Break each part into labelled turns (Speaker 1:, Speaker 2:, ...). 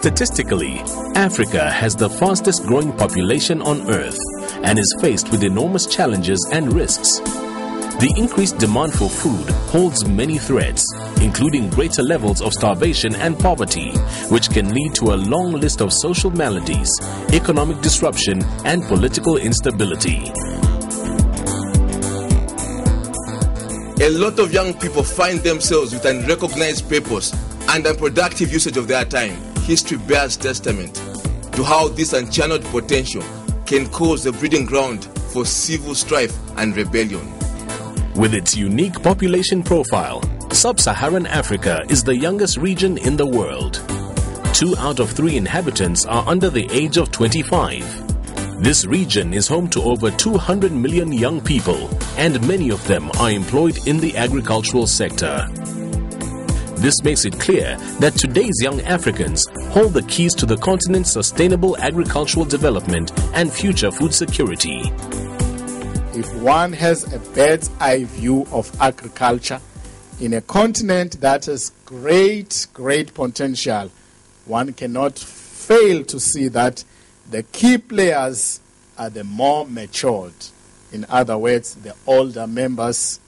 Speaker 1: Statistically, Africa has the fastest growing population on Earth and is faced with enormous challenges and risks. The increased demand for food holds many threats, including greater levels of starvation and poverty, which can lead to a long list of social maladies, economic disruption, and political instability.
Speaker 2: A lot of young people find themselves with unrecognized purpose and unproductive usage of their time. History bears testament to how this unchanneled potential can cause the breeding ground for civil strife and rebellion.
Speaker 1: With its unique population profile, Sub-Saharan Africa is the youngest region in the world. 2 out of 3 inhabitants are under the age of 25. This region is home to over 200 million young people, and many of them are employed in the agricultural sector. This makes it clear that today's young Africans hold the keys to the continent's sustainable agricultural development and future food security.
Speaker 3: If one has a bird's eye view of agriculture in a continent that has great potential, one cannot fail to see that the key players are the more matured. In other words, the older members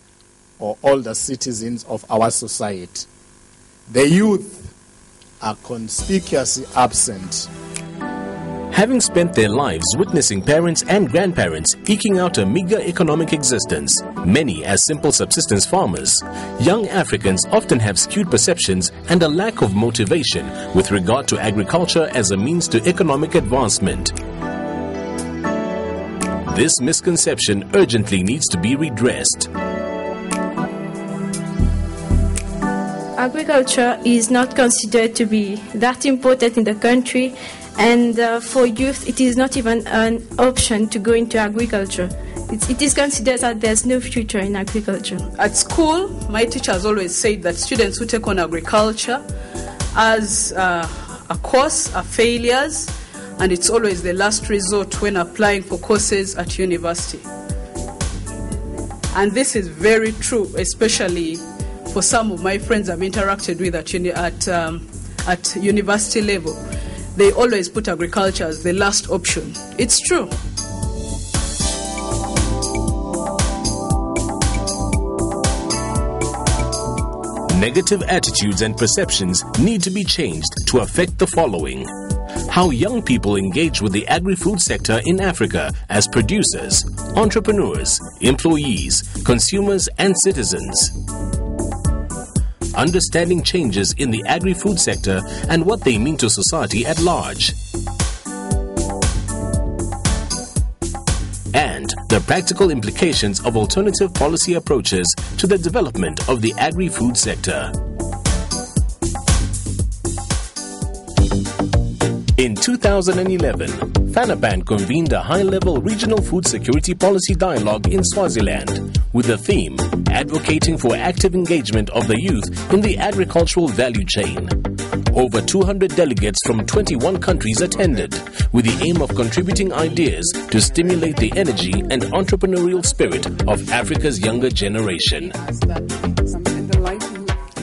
Speaker 3: or older citizens of our society. The youth are conspicuously absent.
Speaker 1: Having spent their lives witnessing parents and grandparents eking out a meager economic existence, many as simple subsistence farmers, young Africans often have skewed perceptions and a lack of motivation with regard to agriculture as a means to economic advancement. This misconception urgently needs to be redressed.
Speaker 4: Agriculture is not considered to be that important in the country, and for youth it is not even an option to go into agriculture. It is considered that there's no future in agriculture.
Speaker 5: At school, my teachers always said that students who take on agriculture as a course are failures, and it's always the last resort when applying for courses at university. And this is very true, especially for some of my friends I've interacted with at university level. They always put agriculture as the last option. It's true.
Speaker 1: Negative attitudes and perceptions need to be changed to affect the following: how young people engage with the agri-food sector in Africa as producers, entrepreneurs, employees, consumers, and citizens. Understanding changes in the agri-food sector and what they mean to society at large. And the practical implications of alternative policy approaches to the development of the agri-food sector. In 2011, FANRPAN convened a high-level regional food security policy dialogue in Swaziland with the theme Advocating for Active Engagement of the Youth in the Agricultural Value Chain. Over 200 delegates from 21 countries attended with the aim of contributing ideas to stimulate the energy and entrepreneurial spirit of Africa's younger generation.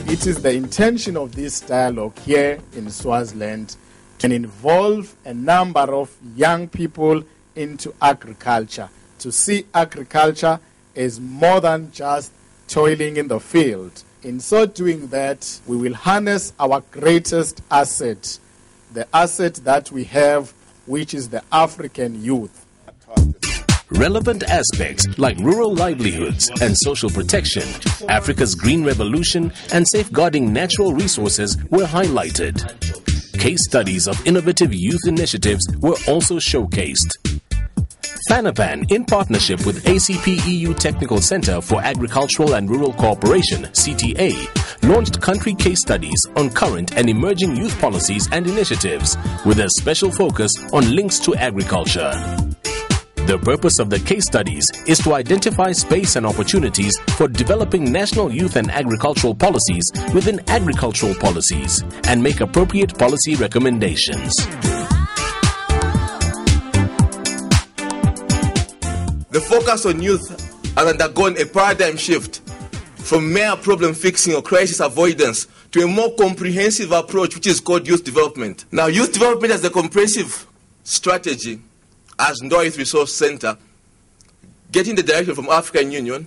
Speaker 3: It is the intention of this dialogue here in Swaziland to involve a number of young people into agriculture, to see agriculture as more than just toiling in the field. In so doing that, we will harness our greatest asset, the asset that we have, which is the African youth.
Speaker 1: Relevant aspects like rural livelihoods and social protection, Africa's green revolution, and safeguarding natural resources were highlighted. Case studies of innovative youth initiatives were also showcased. FANRPAN, in partnership with ACP EU Technical Center for Agricultural and Rural Cooperation, CTA, launched country case studies on current and emerging youth policies and initiatives, with a special focus on links to agriculture. The purpose of the case studies is to identify space and opportunities for developing national youth and agricultural policies within agricultural policies and make appropriate policy recommendations.
Speaker 2: The focus on youth has undergone a paradigm shift from mere problem fixing or crisis avoidance to a more comprehensive approach, which is called youth development. Now, youth development as a comprehensive strategy, as Ndoa Youth Resource Center, getting the direction from African Union,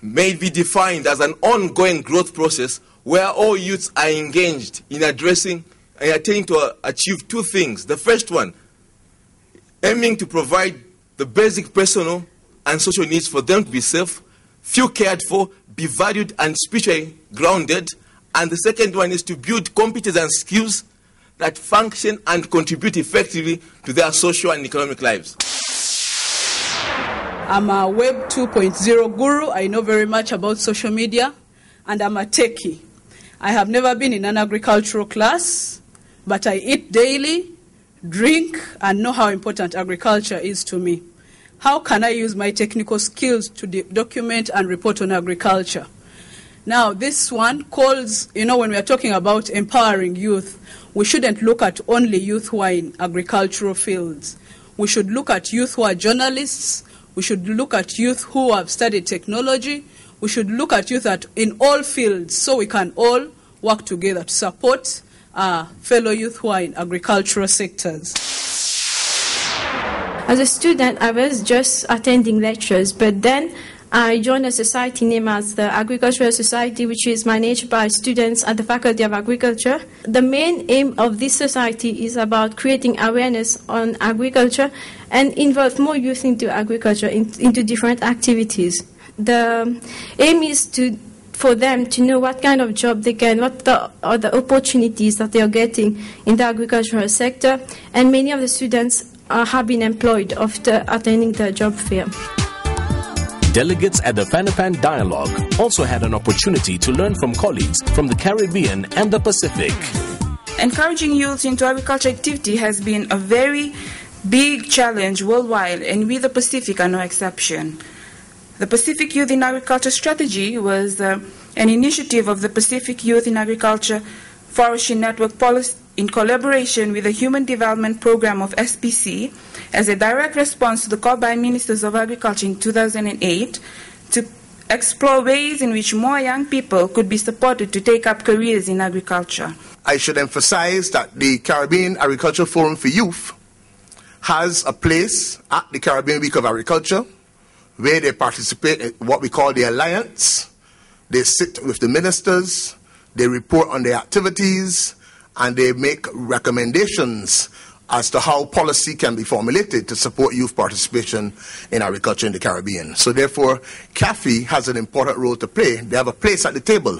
Speaker 2: may be defined as an ongoing growth process where all youths are engaged in addressing and attempting to achieve two things. The first one, aiming to provide the basic personal and social needs for them to be safe, feel cared for, be valued and spiritually grounded. And the second one is to build competence and skills that function and contribute effectively to their social and economic lives.
Speaker 5: I'm a Web 2.0 guru. I know very much about social media, and I'm a techie. I have never been in an agricultural class, but I eat daily, drink, and know how important agriculture is to me. How can I use my technical skills to document and report on agriculture? Now, this one calls, when we are talking about empowering youth, we shouldn't look at only youth who are in agricultural fields. We should look at youth who are journalists. We should look at youth who have studied technology. We should look at youth in all fields so we can all work together to support our fellow youth who are in agricultural sectors.
Speaker 4: As a student, I was just attending lectures, but then I joined a society named as the Agricultural Society, which is managed by students at the Faculty of Agriculture. The main aim of this society is about creating awareness on agriculture and involve more youth into agriculture, into different activities. The aim is for them to know what kind of job they can, what are the opportunities that they are getting in the agricultural sector, and many of the students have been employed after attending the job fair.
Speaker 1: Delegates at the FANRPAN Dialogue also had an opportunity to learn from colleagues from the Caribbean and the Pacific.
Speaker 6: Encouraging youth into agriculture activity has been a very big challenge worldwide, and we the Pacific are no exception. The Pacific Youth in Agriculture Strategy was an initiative of the Pacific Youth in Agriculture Forestry Network Policy in collaboration with the Human Development Program of SPC as a direct response to the call by Ministers of Agriculture in 2008 to explore ways in which more young people could be supported to take up careers in agriculture.
Speaker 7: I should emphasize that the Caribbean Agriculture Forum for Youth has a place at the Caribbean Week of Agriculture where they participate in what we call the Alliance. They sit with the ministers, they report on their activities, and they make recommendations as to how policy can be formulated to support youth participation in agriculture in the Caribbean. So therefore, CAFE has an important role to play. They have a place at the table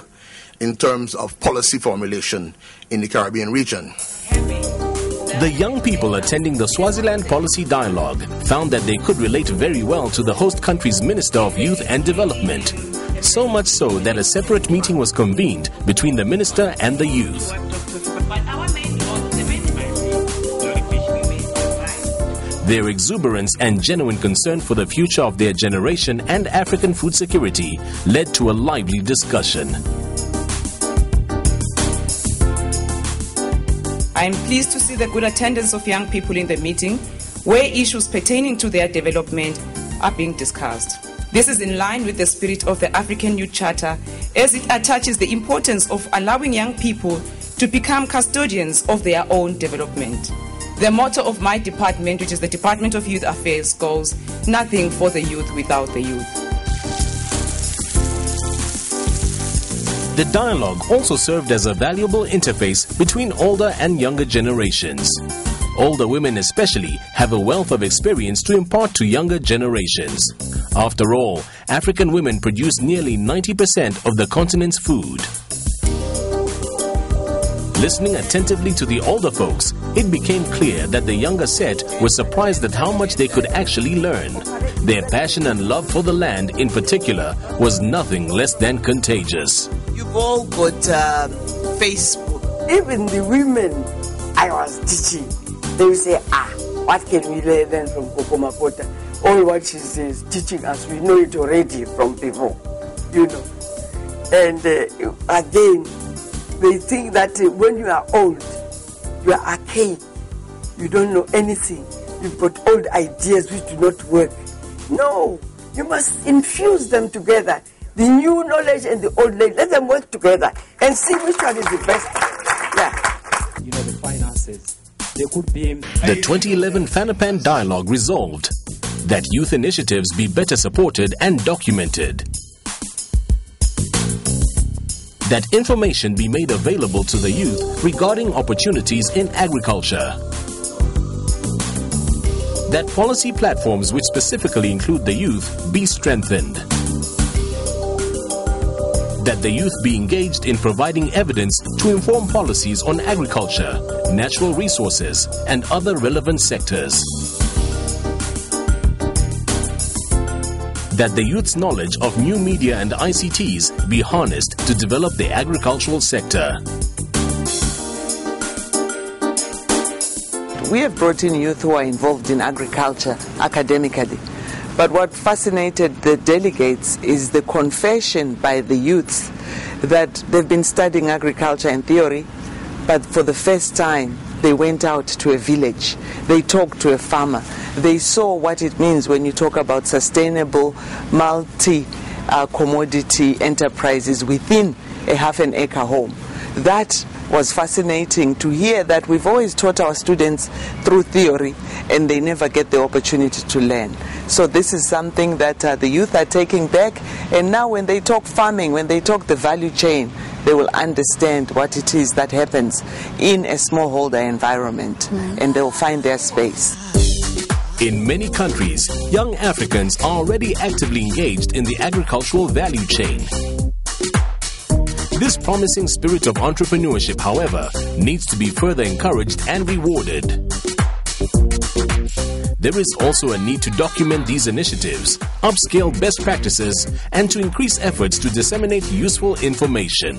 Speaker 7: in terms of policy formulation in the Caribbean region.
Speaker 1: The young people attending the Swaziland Policy Dialogue found that they could relate very well to the host country's Minister of Youth and Development. So much so that a separate meeting was convened between the minister and the youth. Their exuberance and genuine concern for the future of their generation and African food security led to a lively discussion.
Speaker 8: I am pleased to see the good attendance of young people in the meeting, where issues pertaining to their development are being discussed. This is in line with the spirit of the African Youth Charter, as it attaches the importance of allowing young people to become custodians of their own development. The motto of my department, which is the Department of Youth Affairs, goes, "Nothing for the youth without the youth."
Speaker 1: The dialogue also served as a valuable interface between older and younger generations. Older women especially have a wealth of experience to impart to younger generations. After all, African women produce nearly 90% of the continent's food. Listening attentively to the older folks, it became clear that the younger set were surprised at how much they could actually learn. Their passion and love for the land in particular was nothing less than contagious.
Speaker 9: You've all got Facebook. Even the women I was teaching, they will say, what can we learn from Coco Makota? All what she says, teaching us, we know it already from before, And again, they think that when you are old, you are archaic, you don't know anything, you've got old ideas which do not work. No, you must infuse them together. the new knowledge and the old knowledge. Let them work together and see which one is the best. Yeah.
Speaker 10: You know, the finances. There could be.
Speaker 1: The 2011 FANRPAN dialogue resolved that youth initiatives be better supported and documented. That information be made available to the youth regarding opportunities in agriculture. That policy platforms which specifically include the youth be strengthened. That the youth be engaged in providing evidence to inform policies on agriculture, natural resources, and other relevant sectors. That the youth's knowledge of new media and ICTs be harnessed to develop the agricultural sector.
Speaker 11: We have brought in youth who are involved in agriculture academically. But what fascinated the delegates is the confession by the youths that they've been studying agriculture in theory, but for the first time they went out to a village. They talked to a farmer. They saw what it means when you talk about sustainable multi-commodity enterprises within a half-an-acre home. That was fascinating to hear that we've always taught our students through theory and they never get the opportunity to learn. So this is something that the youth are taking back, and now when they talk farming, when they talk the value chain, they will understand what it is that happens in a smallholder environment, and they will find their space.
Speaker 1: In many countries, young Africans are already actively engaged in the agricultural value chain. This promising spirit of entrepreneurship, however, needs to be further encouraged and rewarded. There is also a need to document these initiatives, upscale best practices, and to increase efforts to disseminate useful information.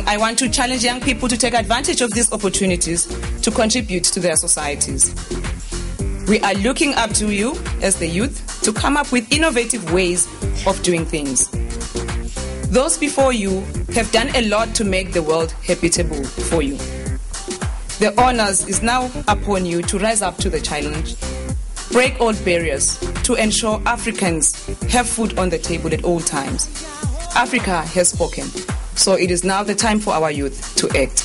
Speaker 8: I want to challenge young people to take advantage of these opportunities to contribute to their societies. We are looking up to you as the youth to come up with innovative ways of doing things. Those before you have done a lot to make the world habitable for you. The onus is now upon you to rise up to the challenge, break old barriers to ensure Africans have food on the table at all times. Africa has spoken, so it is now the time for our youth to act.